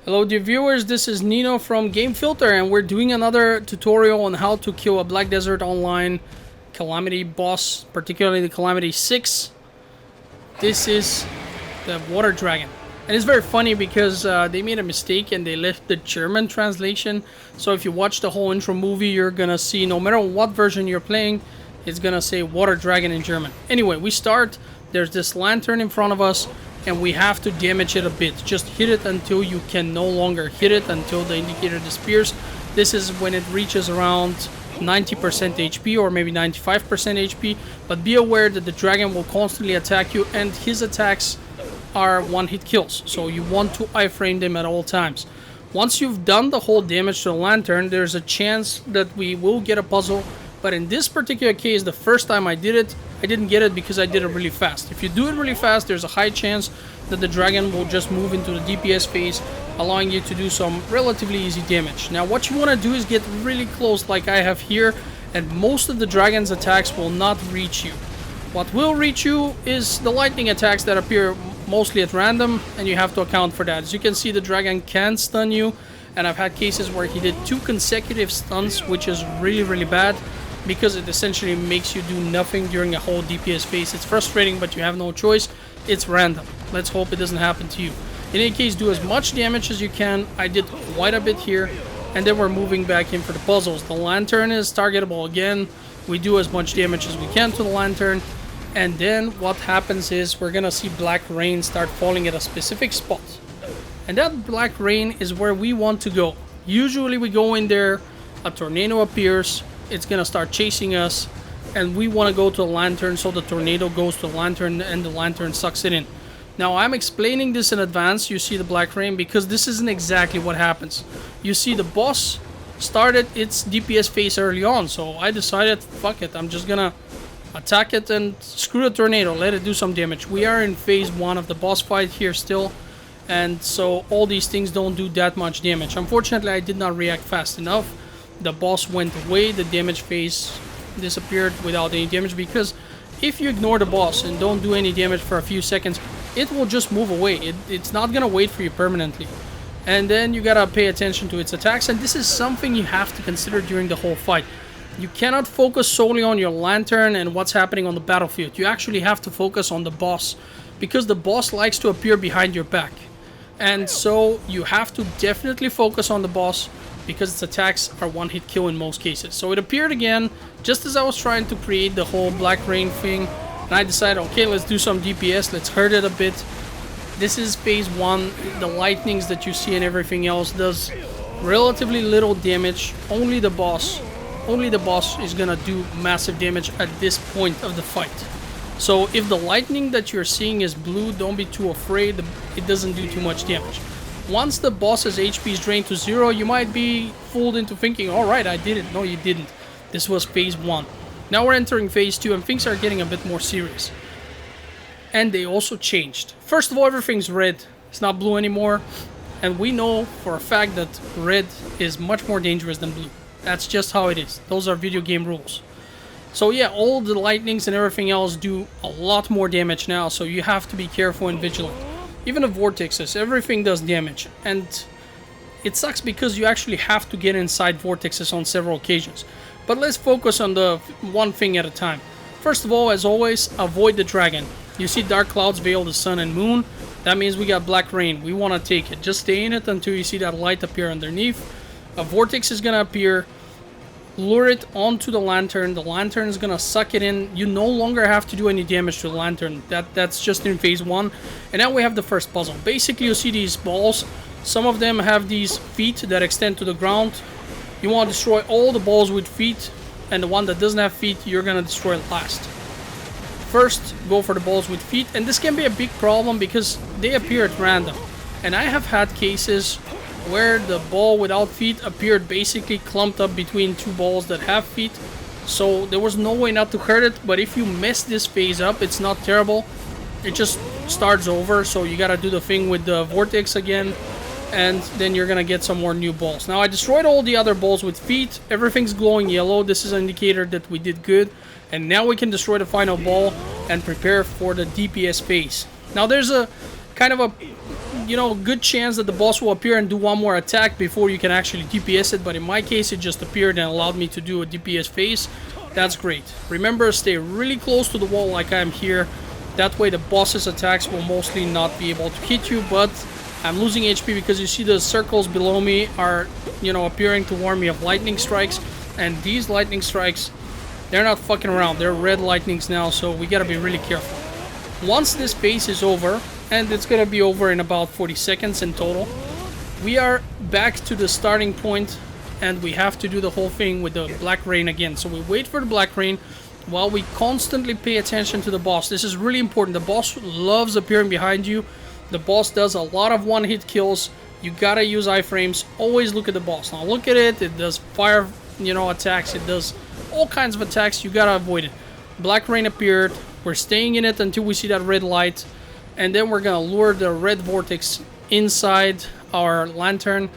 Hello dear viewers, this is Nino from Game Filter and we're doing another tutorial on how to kill a Black Desert Online Calamity boss, particularly the Calamity 6. This is the Water Dragon. And it's very funny because they made a mistake and they left the German translation. So if you watch the whole intro movie, you're gonna see no matter what version you're playing, it's gonna say Water Dragon in German. Anyway, we start, there's this lantern in front of us, and we have to damage it a bit. Just hit it until you can no longer hit it, until the indicator disappears. This is when it reaches around 90% HP or maybe 95% HP, but be aware that the dragon will constantly attack you and his attacks are one-hit kills, so you want to iframe them at all times. Once you've done the whole damage to the lantern, there's a chance that we will get a puzzle, but in this particular case, the first time I did it, I didn't get it because I did it really fast. If you do it really fast, there's a high chance that the dragon will just move into the DPS phase, allowing you to do some relatively easy damage. Now what you want to do is get really close like I have here, and most of the dragon's attacks will not reach you. What will reach you is the lightning attacks that appear mostly at random, and you have to account for that. As you can see, the dragon can stun you, and I've had cases where he did 2 consecutive stuns, which is really bad, because it essentially makes you do nothing during a whole DPS phase. It's frustrating, but you have no choice. It's random. Let's hope it doesn't happen to you. In any case, do as much damage as you can. I did quite a bit here, and then we're moving back in for the puzzles. The lantern is targetable again. We do as much damage as we can to the lantern, and then what happens is we're gonna see black rain start falling at a specific spot. And that black rain is where we want to go. Usually we go in there, a tornado appears, it's gonna start chasing us, and we want to go to the lantern, so the tornado goes to the lantern and the lantern sucks it in. Now I'm explaining this in advance, you see the black rain, because this isn't exactly what happens. You see the boss started its DPS phase early on, so I decided, fuck it, I'm just gonna attack it and screw the tornado, let it do some damage. We are in phase 1 of the boss fight here still, and so all these things don't do that much damage. Unfortunately, I did not react fast enough. The boss went away, the damage phase disappeared without any damage, because if you ignore the boss and don't do any damage for a few seconds, it will just move away. It's not gonna wait for you permanently. And then you gotta pay attention to its attacks, and this is something you have to consider during the whole fight. You cannot focus solely on your lantern and what's happening on the battlefield. You actually have to focus on the boss, because the boss likes to appear behind your back. And so you have to definitely focus on the boss, because its attacks are one-hit kill in most cases. So it appeared again, just as I was trying to create the whole black rain thing, and I decided, okay, let's do some DPS, let's hurt it a bit. This is phase 1, the lightnings that you see and everything else does relatively little damage. Only the boss is gonna do massive damage at this point of the fight. So if the lightning that you're seeing is blue, don't be too afraid, it doesn't do too much damage. Once the boss's HP is drained to 0, you might be fooled into thinking, alright, I did it. No, you didn't. This was phase 1. Now we're entering phase 2 and things are getting a bit more serious. And they also changed. First of all, everything's red. It's not blue anymore. And we know for a fact that red is much more dangerous than blue. That's just how it is. Those are video game rules. So yeah, all the lightnings and everything else do a lot more damage now, so you have to be careful and vigilant. Even the vortexes, everything does damage, and it sucks because you actually have to get inside vortexes on several occasions. But let's focus on the one thing at a time. First of all, as always, avoid the dragon. You see dark clouds veil the sun and moon. That means we got black rain. We want to take it. Just stay in it until you see that light appear underneath. A vortex is going to appear. Lure it onto the lantern. The lantern is gonna suck it in. You no longer have to do any damage to the lantern. That's just in phase 1. And now we have the first puzzle. Basically, you see these balls. Some of them have these feet that extend to the ground. You want to destroy all the balls with feet, and the one that doesn't have feet, you're gonna destroy last. First, go for the balls with feet, and this can be a big problem because they appear at random. And I have had cases where the ball without feet appeared basically clumped up between 2 balls that have feet, so there was no way not to hurt it. But if you mess this phase up, it's not terrible, it just starts over, so you gotta do the thing with the vortex again, and then you're gonna get some more new balls. Now I destroyed all the other balls with feet, everything's glowing yellow, this is an indicator that we did good, and now we can destroy the final ball and prepare for the DPS phase. Now there's a kind of a you know, good chance that the boss will appear and do one more attack before you can actually DPS it, but in my case it just appeared and allowed me to do a DPS phase. That's great. Remember, stay really close to the wall like I'm here. That way the boss's attacks will mostly not be able to hit you, but I'm losing HP because you see the circles below me are, you know, appearing to warn me of lightning strikes, and these lightning strikes, they're not fucking around. They're red lightnings now, so we gotta be really careful. Once this phase is over, and it's gonna be over in about 40 seconds in total, we are back to the starting point, and we have to do the whole thing with the Black Rain again. So we wait for the Black Rain while we constantly pay attention to the boss. This is really important. The boss loves appearing behind you. The boss does a lot of one-hit kills. You gotta use iframes. Always look at the boss. Now look at it. It does fire, you know, attacks. It does all kinds of attacks. You gotta avoid it. Black Rain appeared. We're staying in it until we see that red light, and then we're gonna lure the red vortex inside our lantern.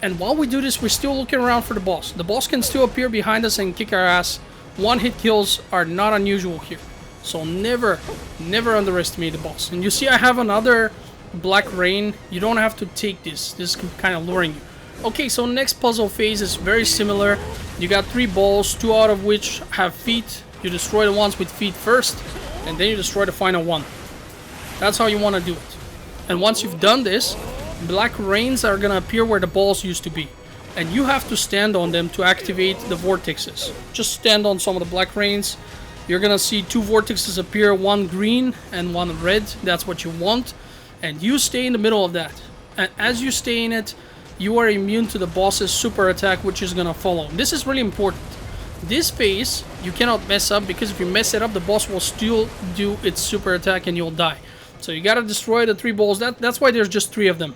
And while we do this, we're still looking around for the boss. The boss can still appear behind us and kick our ass. One-hit kills are not unusual here, so never underestimate the boss. And you see I have another Black Rain. You don't have to take this. This is kind of luring you. Okay, so next puzzle phase is very similar. You got 3 balls, 2 out of which have feet. You destroy the ones with feet first, and then you destroy the final one. That's how you want to do it. And once you've done this, Black Rains are gonna appear where the balls used to be, and you have to stand on them to activate the vortexes. Just stand on some of the Black Rains. You're gonna see 2 vortexes appear, one green and one red. That's what you want, and you stay in the middle of that. And as you stay in it, you are immune to the boss's super attack, which is gonna follow. This is really important. This phase you cannot mess up, because if you mess it up, the boss will still do its super attack and you'll die. So you gotta destroy the 3 balls. That's why there's just 3 of them.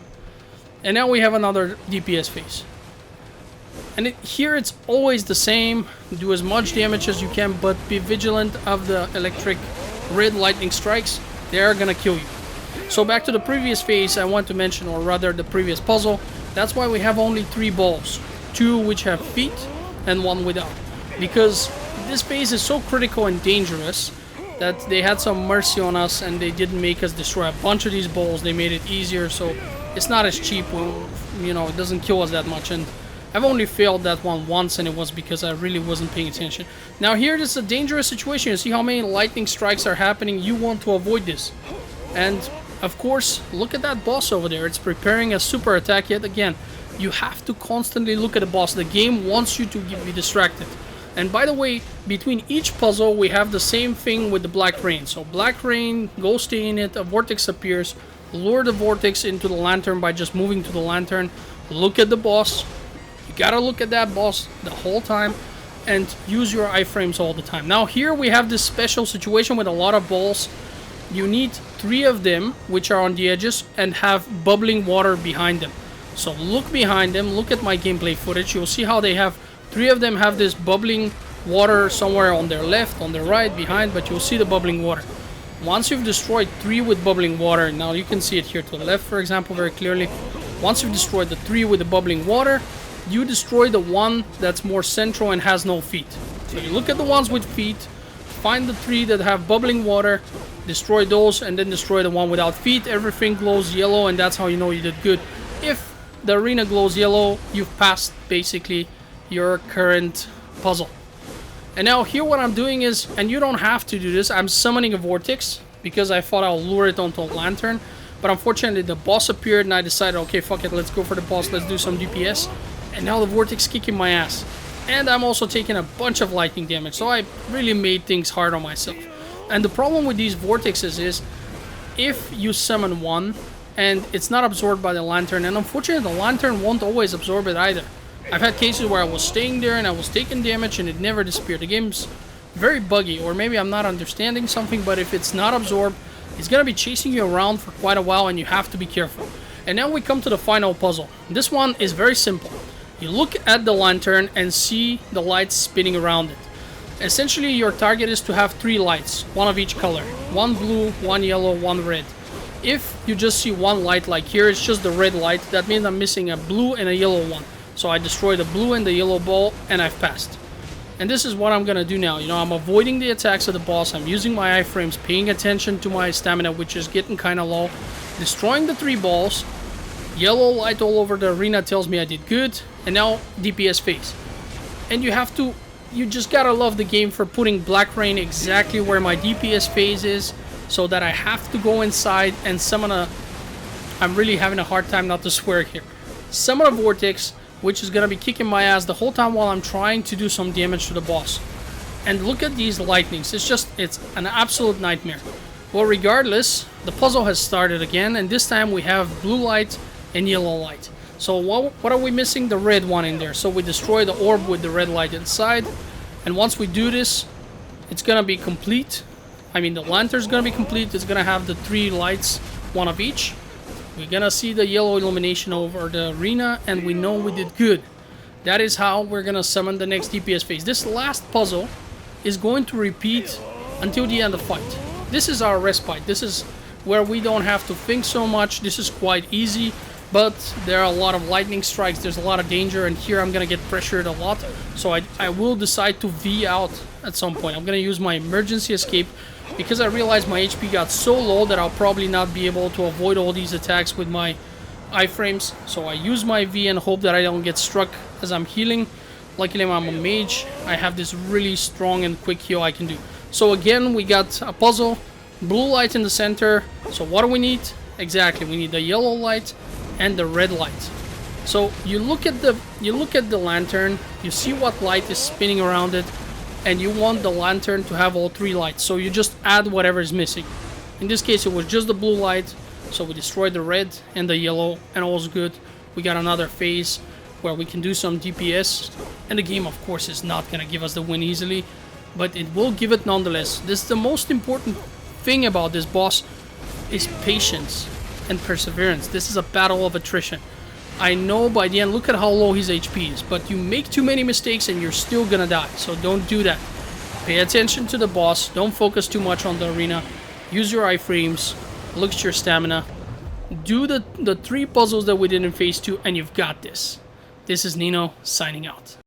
And now we have another DPS phase. And here it's always the same. Do as much damage as you can, but be vigilant of the electric red lightning strikes. They are gonna kill you. So back to the previous phase I want to mention, or rather the previous puzzle. That's why we have only 3 balls. 2 which have feet and 1 without. Because this phase is so critical and dangerous that they had some mercy on us and they didn't make us destroy a bunch of these balls. They made it easier, so it's not as cheap when, you know, it doesn't kill us that much. And I've only failed that one once, and it was because I really wasn't paying attention. Now here it is a dangerous situation. You see how many lightning strikes are happening. You want to avoid this. And of course, look at that boss over there. It's preparing a super attack yet again. You have to constantly look at the boss. The game wants you to be distracted. And by the way, between each puzzle we have the same thing with the Black Rain. So Black Rain, go stay in it, a vortex appears, lure the vortex into the lantern by just moving to the lantern. Look at the boss. You gotta look at that boss the whole time, and use your iframes all the time. Now here we have this special situation with a lot of balls. You need 3 of them which are on the edges and have bubbling water behind them. So look behind them, look at my gameplay footage. You'll see how they have 3 of them have this bubbling water somewhere on their left, on their right, behind, but you'll see the bubbling water. Once you've destroyed 3 with bubbling water, now you can see it here to the left, for example, very clearly. Once you've destroyed the 3 with the bubbling water, you destroy the one that's more central and has no feet. So you look at the ones with feet, find the 3 that have bubbling water, destroy those, and then destroy the one without feet. Everything glows yellow, and that's how you know you did good. If the arena glows yellow, you've passed basically your current puzzle. And now here what I'm doing is, and you don't have to do this, I'm summoning a vortex because I thought I'll lure it onto a lantern, but unfortunately the boss appeared and I decided, okay, fuck it, let's go for the boss, let's do some DPS. And now the vortex kicking my ass, and I'm also taking a bunch of lightning damage, so I really made things hard on myself. And the problem with these vortexes is, if you summon one and it's not absorbed by the lantern, and unfortunately the lantern won't always absorb it either. I've had cases where I was staying there and I was taking damage and it never disappeared. The game's very buggy, or maybe I'm not understanding something, but if it's not absorbed, it's gonna be chasing you around for quite a while, and you have to be careful. And now we come to the final puzzle. This one is very simple. You look at the lantern and see the lights spinning around it. Essentially your target is to have 3 lights, one of each color. 1 blue, 1 yellow, 1 red. If you just see one light like here, it's just the red light, that means I'm missing a blue and a yellow one. So I destroy the blue and the yellow ball, and I've passed. And this is what I'm gonna do now. You know, I'm avoiding the attacks of the boss. I'm using my iframes, paying attention to my stamina, which is getting kind of low. destroying the 3 balls. Yellow light all over the arena tells me I did good. And now DPS phase. And you just gotta love the game for putting Black Rain exactly where my DPS phase is, so that I have to go inside and summon a... I'm really having a hard time not to swear here. Summon a Vortex, which is gonna be kicking my ass the whole time while I'm trying to do some damage to the boss. And look at these lightnings. It's an absolute nightmare. Well, regardless, the puzzle has started again, and this time we have blue light and yellow light. So what are we missing? The red one in there. So we destroy the orb with the red light inside. And once we do this, it's gonna be complete. I mean, the lantern's gonna be complete. It's gonna have the 3 lights, one of each. We're gonna see the yellow illumination over the arena, and we know we did good. That is how we're gonna summon the next DPS phase. This last puzzle is going to repeat until the end of the fight. This is our respite. This is where we don't have to think so much. This is quite easy. But there are a lot of lightning strikes, there's a lot of danger, and here I'm gonna get pressured a lot. So I will decide to V out at some point. I'm gonna use my emergency escape because I realized my HP got so low that I'll probably not be able to avoid all these attacks with my iframes. So I use my V and hope that I don't get struck as I'm healing. Luckily I'm a mage. I have this really strong and quick heal I can do. So again, we got a puzzle, blue light in the center. So what do we need? Exactly, we need the yellow light and the red light. So you look at the lantern, you see what light is spinning around it, and you want the lantern to have all 3 lights. So you just add whatever is missing. In this case it was just the blue light, so we destroyed the red and the yellow, and all's good. We got another phase where we can do some DPS, and the game of course is not gonna give us the win easily, but it will give it nonetheless. This is the most important thing about this boss, is patience and perseverance. This is a battle of attrition. I know by the end, look at how low his HP is, but you make too many mistakes and you're still gonna die, so don't do that. Pay attention to the boss, don't focus too much on the arena, use your iframes, look at your stamina, do the 3 puzzles that we did in phase 2, and you've got this. This is Nino, signing out.